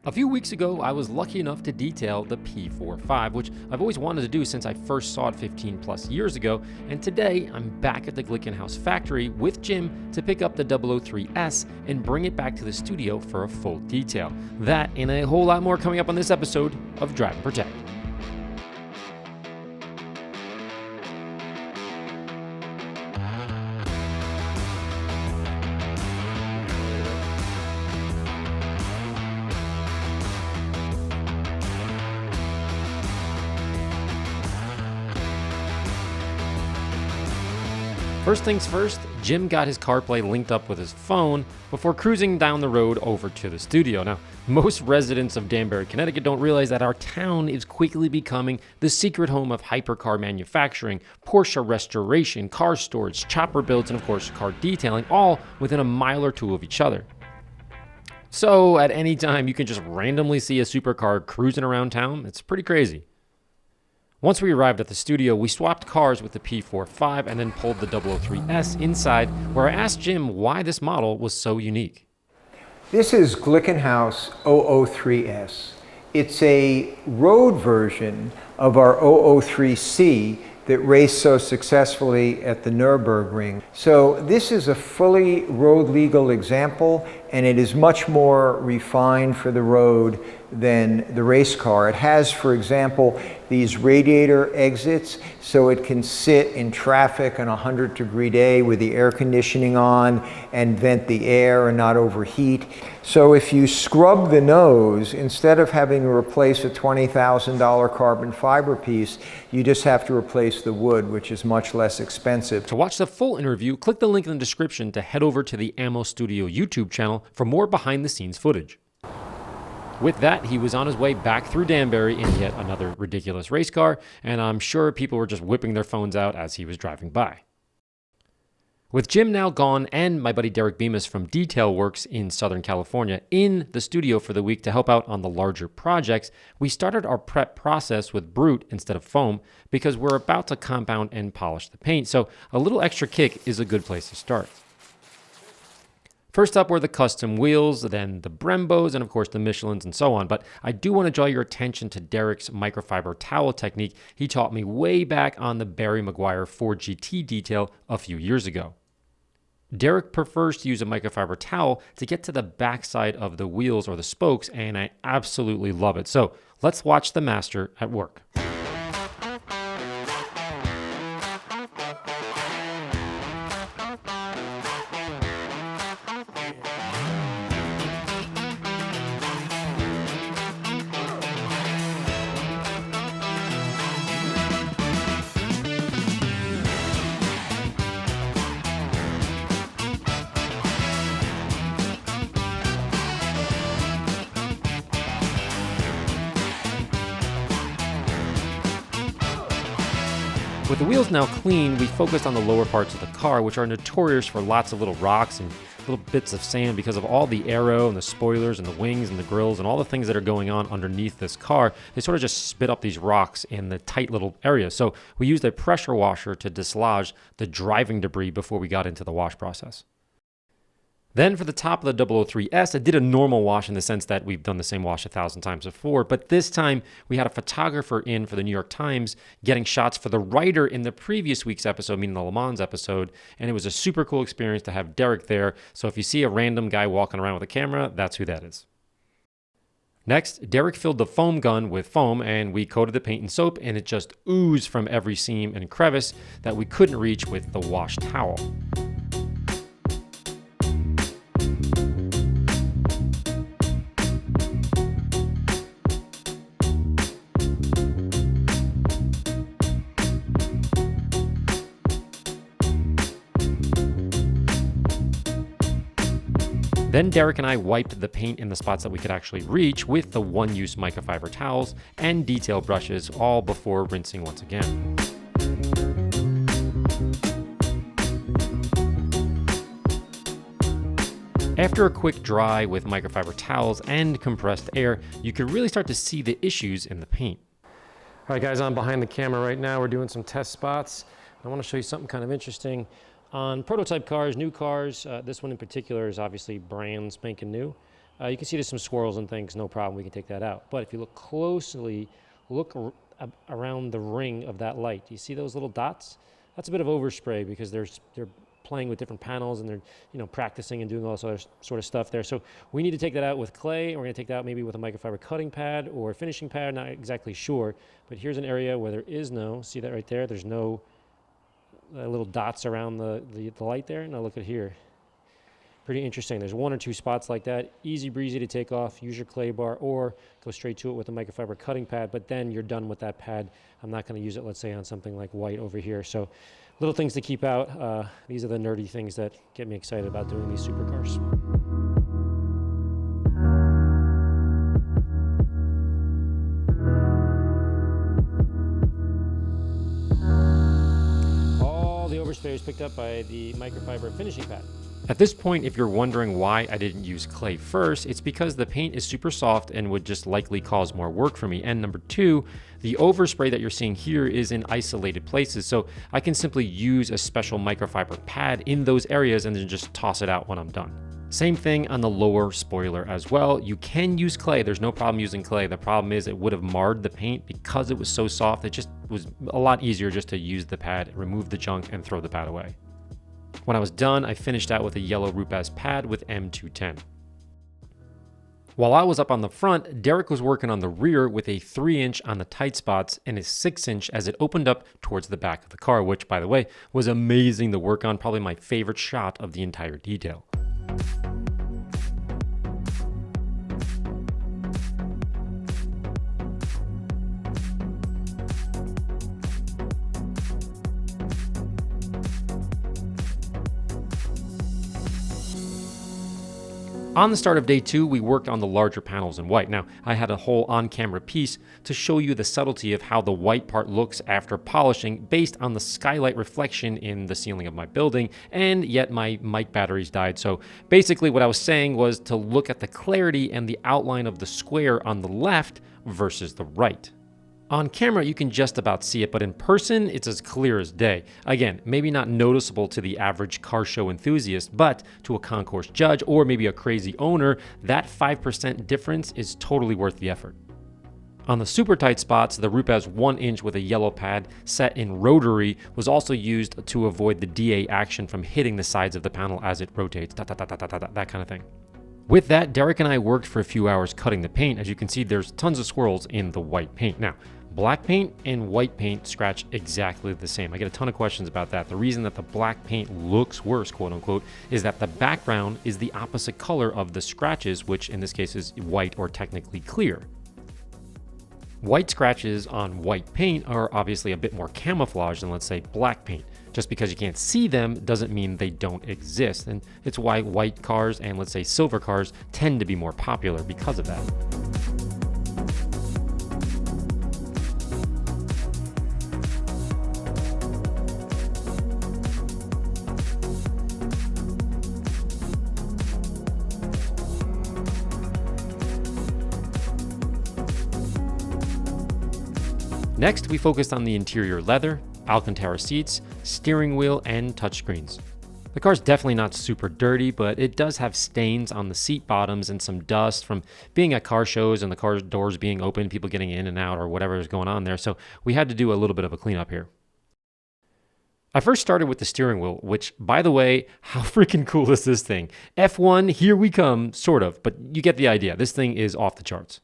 A few weeks ago, I was lucky enough to detail the P45, which I've always wanted to do since I first saw it 15 plus years ago, and today I'm back at the Glickenhaus factory with Jim to pick up the 003S and bring it back to the studio for a full detail. That and a whole lot more coming up on this episode of Drive and Protect. First things first, Jim got his CarPlay linked up with his phone before cruising down the road over to the studio. Now, most residents of Danbury, Connecticut don't realize that our town is quickly becoming the secret home of hypercar manufacturing, Porsche restoration, car storage, chopper builds, and of course, car detailing, all within a mile or two of each other. So at any time, you can just randomly see a supercar cruising around town. It's pretty crazy. Once we arrived at the studio, we swapped cars with the P45 and then pulled the 003S inside, where I asked Jim why this model was so unique. This is Glickenhaus 003S. It's a road version of our 003C that raced so successfully at the Nürburgring. So this is a fully road legal example, and it is much more refined for the road than the race car. It has, for example, these radiator exits so it can sit in traffic on a 100-degree day with the air conditioning on and vent the air and not overheat. So if you scrub the nose, instead of having to replace a $20,000 carbon fiber piece, you just have to replace the wood, which is much less expensive. To watch the full interview, click the link in the description to head over to the AMMO Studio YouTube channel for more behind-the-scenes footage. With that, he was on his way back through Danbury in yet another ridiculous race car, and I'm sure people were just whipping their phones out as he was driving by. With Jim now gone and my buddy Derek Bemis from Detail Works in Southern California in the studio for the week to help out on the larger projects, we started our prep process with Brute instead of foam because we're about to compound and polish the paint, so a little extra kick is a good place to start. First up were the custom wheels, then the Brembos, and of course the Michelins and so on. But I do want to draw your attention to Derek's microfiber towel technique he taught me way back on the Barry Maguire 4GT detail a few years ago. Derek prefers to use a microfiber towel to get to the backside of the wheels or the spokes, and I absolutely love it. So let's watch the master at work. With the wheels now clean, we focused on the lower parts of the car, which are notorious for lots of little rocks and little bits of sand because of all the aero and the spoilers and the wings and the grills and all the things that are going on underneath this car. They sort of just spit up these rocks in the tight little area. So we used a pressure washer to dislodge the driving debris before we got into the wash process. Then for the top of the 003S, I did a normal wash in the sense that we've done the same wash 1,000 times before, but this time we had a photographer in for the New York Times getting shots for the writer in the previous week's episode, meaning the Le Mans episode, and it was a super cool experience to have Derek there. So if you see a random guy walking around with a camera, that's who that is. Next, Derek filled the foam gun with foam and we coated the paint in soap, and it just oozed from every seam and crevice that we couldn't reach with the wash towel. Then Derek and I wiped the paint in the spots that we could actually reach with the one-use microfiber towels and detail brushes, all before rinsing once again. After a quick dry with microfiber towels and compressed air, you can really start to see the issues in the paint. All right, guys, I'm behind the camera right now. We're doing some test spots. I want to show you something kind of interesting. On prototype cars, new cars, this one in particular is obviously brand spanking new. You can see there's some swirls and things, no problem, we can take that out. But if you look closely, around the ring of that light. Do you see those little dots? That's a bit of overspray because they're playing with different panels and they're practicing and doing all this other sort of stuff there. So we need to take that out with clay, and we're going to take that out maybe with a microfiber cutting pad or a finishing pad, not exactly sure. But here's an area where there is no, see that right there? There's no little dots around the light there. Now look at here. Pretty interesting. There's one or two spots like that. Easy breezy to take off. Use your clay bar or go straight to it with a microfiber cutting pad, but then you're done with that pad. I'm not going to use it, let's say, on something like white over here. So little things to keep out. These are the nerdy things that get me excited about doing these supercars. All the overspray is picked up by the microfiber finishing pad. At this point, if you're wondering why I didn't use clay first, it's because the paint is super soft and would just likely cause more work for me. And number two, the overspray that you're seeing here is in isolated places, so I can simply use a special microfiber pad in those areas and then just toss it out when I'm done. Same thing on the lower spoiler as well. You can use clay, there's no problem using clay. The problem is it would have marred the paint because it was so soft. It just was a lot easier just to use the pad, remove the junk, and throw the pad away. When I was done, I finished out with a yellow Rupaz pad with M210. While I was up on the front, Derek was working on the rear with a 3-inch on the tight spots and a 6-inch as it opened up towards the back of the car, which, by the way, was amazing to work on, probably my favorite shot of the entire detail. On the start of day 2, we worked on the larger panels in white. Now, I had a whole on-camera piece to show you the subtlety of how the white part looks after polishing based on the skylight reflection in the ceiling of my building, and yet my mic batteries died. So basically what I was saying was to look at the clarity and the outline of the square on the left versus the right. On camera, you can just about see it, but in person, it's as clear as day. Again, maybe not noticeable to the average car show enthusiast, but to a concourse judge or maybe a crazy owner, that 5% difference is totally worth the effort. On the super tight spots, the Rupaz 1-inch with a yellow pad set in rotary was also used to avoid the DA action from hitting the sides of the panel as it rotates, that kind of thing. With that, Derek and I worked for a few hours cutting the paint. As you can see, there's tons of swirls in the white paint. Now, black paint and white paint scratch exactly the same. I get a ton of questions about that. The reason that the black paint looks worse, quote unquote, is that the background is the opposite color of the scratches, which in this case is white or technically clear. White scratches on white paint are obviously a bit more camouflaged than, let's say, black paint. Just because you can't see them doesn't mean they don't exist. And it's why white cars and, let's say, silver cars tend to be more popular because of that. Next, we focused on the interior leather, Alcantara seats, steering wheel, and touchscreens. The car's definitely not super dirty, but it does have stains on the seat bottoms and some dust from being at car shows and the car doors being open, people getting in and out or whatever is going on there, so we had to do a little bit of a cleanup here. I first started with the steering wheel, which, by the way, how freaking cool is this thing? F1, here we come, sort of, but you get the idea. This thing is off the charts.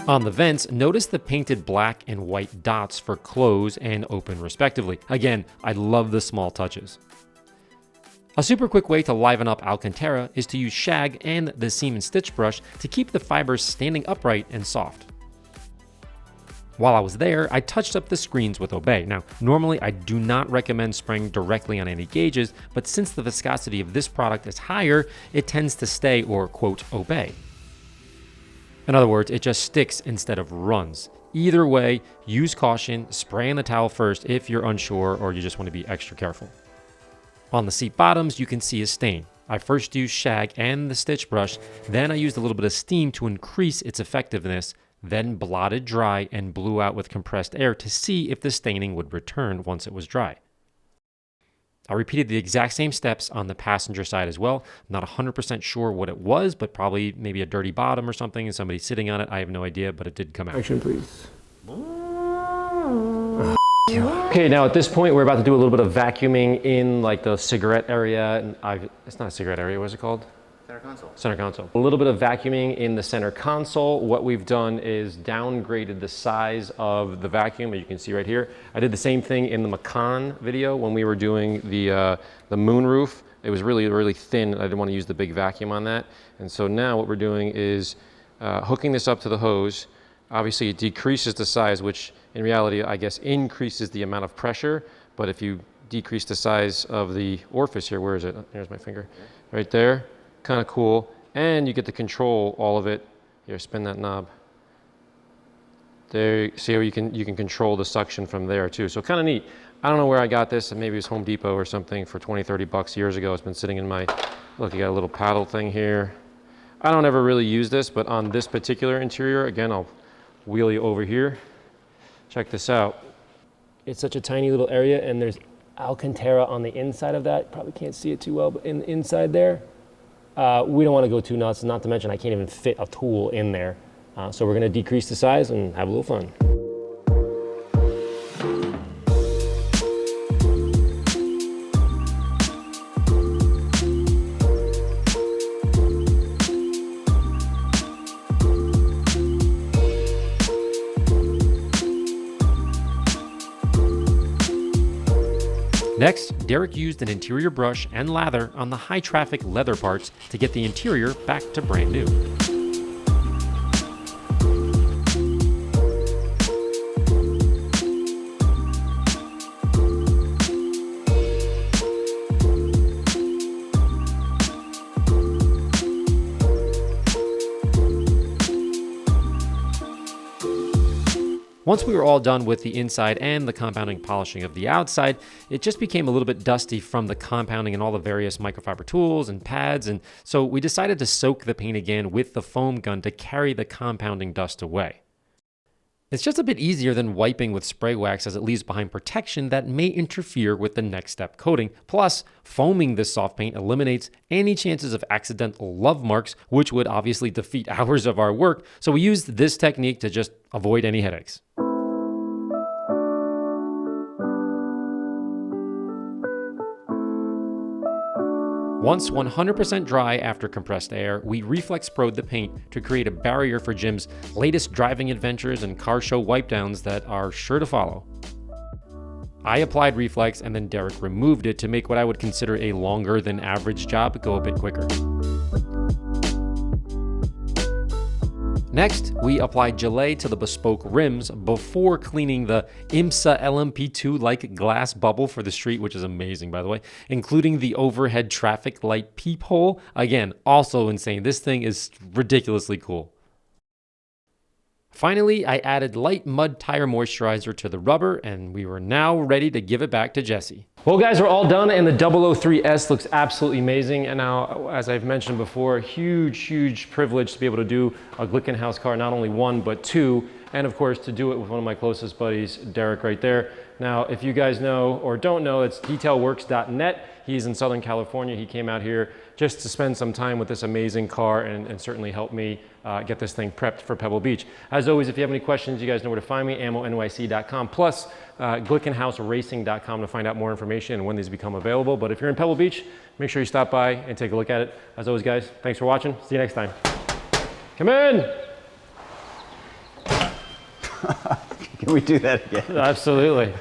On the vents, notice the painted black and white dots for close and open respectively. Again, I love the small touches. A super quick way to liven up Alcantara is to use shag and the seam and stitch brush to keep the fibers standing upright and soft. While I was there, I touched up the screens with Obey. Now, normally I do not recommend spraying directly on any gauges, but since the viscosity of this product is higher, it tends to stay or, quote, obey. In other words, it just sticks instead of runs. Either way, use caution, spray on the towel first if you're unsure or you just want to be extra careful. On the seat bottoms, you can see a stain. I first used shag and the stitch brush, then I used a little bit of steam to increase its effectiveness, then blotted dry and blew out with compressed air to see if the staining would return once it was dry. I repeated the exact same steps on the passenger side as well. Not 100% sure what it was, but probably maybe a dirty bottom or something and somebody sitting on it. I have no idea, but it did come out. Action, please. Okay, now at this point, we're about to do a little bit of vacuuming in like the cigarette area. And it's not a cigarette area, what is it called? Center console. Center console. A little bit of vacuuming in the center console. What we've done is downgraded the size of the vacuum, as you can see right here. I did the same thing in the Macan video when we were doing the moonroof. It was really, really thin. I didn't want to use the big vacuum on that. And so now what we're doing is hooking this up to the hose. Obviously, it decreases the size, which in reality, I guess, increases the amount of pressure. But if you decrease the size of the orifice here, where is it? There's my finger. Right there. Kind of cool. And you get to control all of it. Here, spin that knob. There, see how you can control the suction from there too. So kind of neat. I don't know where I got this. Maybe it was Home Depot or something for 20, 30 bucks years ago. It's been sitting in my, look, you got a little paddle thing here. I don't ever really use this, but on this particular interior, again, I'll wheel you over here. Check this out. It's such a tiny little area, and there's Alcantara on the inside of that. Probably can't see it too well, but inside there, we don't want to go too nuts, not to mention I can't even fit a tool in there. So we're going to decrease the size and have a little fun. Next, Derek used an interior brush and lather on the high traffic leather parts to get the interior back to brand new. Once we were all done with the inside and the compounding polishing of the outside, it just became a little bit dusty from the compounding and all the various microfiber tools and pads, and so we decided to soak the paint again with the foam gun to carry the compounding dust away. It's just a bit easier than wiping with spray wax as it leaves behind protection that may interfere with the next step coating. Plus, foaming this soft paint eliminates any chances of accidental love marks, which would obviously defeat hours of our work, so we used this technique to just avoid any headaches. Once 100% dry after compressed air, we reflex pro'd the paint to create a barrier for Jim's latest driving adventures and car show wipe downs that are sure to follow. I applied reflex and then Derek removed it to make what I would consider a longer than average job go a bit quicker. Next, we applied gelée to the bespoke rims before cleaning the IMSA LMP2-like glass bubble for the street, which is amazing, by the way, including the overhead traffic light peephole. Again, also insane. This thing is ridiculously cool. Finally, I added light mud tire moisturizer to the rubber, and we were now ready to give it back to Jesse. Well, guys, we're all done, and the 003S looks absolutely amazing. And now, as I've mentioned before, huge privilege to be able to do a Glickenhaus car, not only one, but two. And of course, to do it with one of my closest buddies, Derek, right there. Now, if you guys know or don't know, it's detailworks.net. He's in Southern California. He came out here just to spend some time with this amazing car and certainly help me get this thing prepped for Pebble Beach. As always, if you have any questions, you guys know where to find me, AMMONYC.com, plus GlickenhausRacing.com to find out more information and when these become available. But if you're in Pebble Beach, make sure you stop by and take a look at it. As always, guys, thanks for watching. See you next time. Come in. Can we do that again? Absolutely.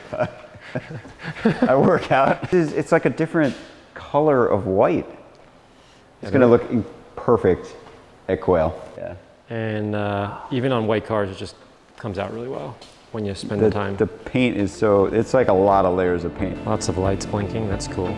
I work out. It's like a different color of white. It's going to look perfect at quail. Yeah. And even on white cars, it just comes out really well when you spend the time. The paint is so, it's like a lot of layers of paint. Lots of lights blinking, that's cool.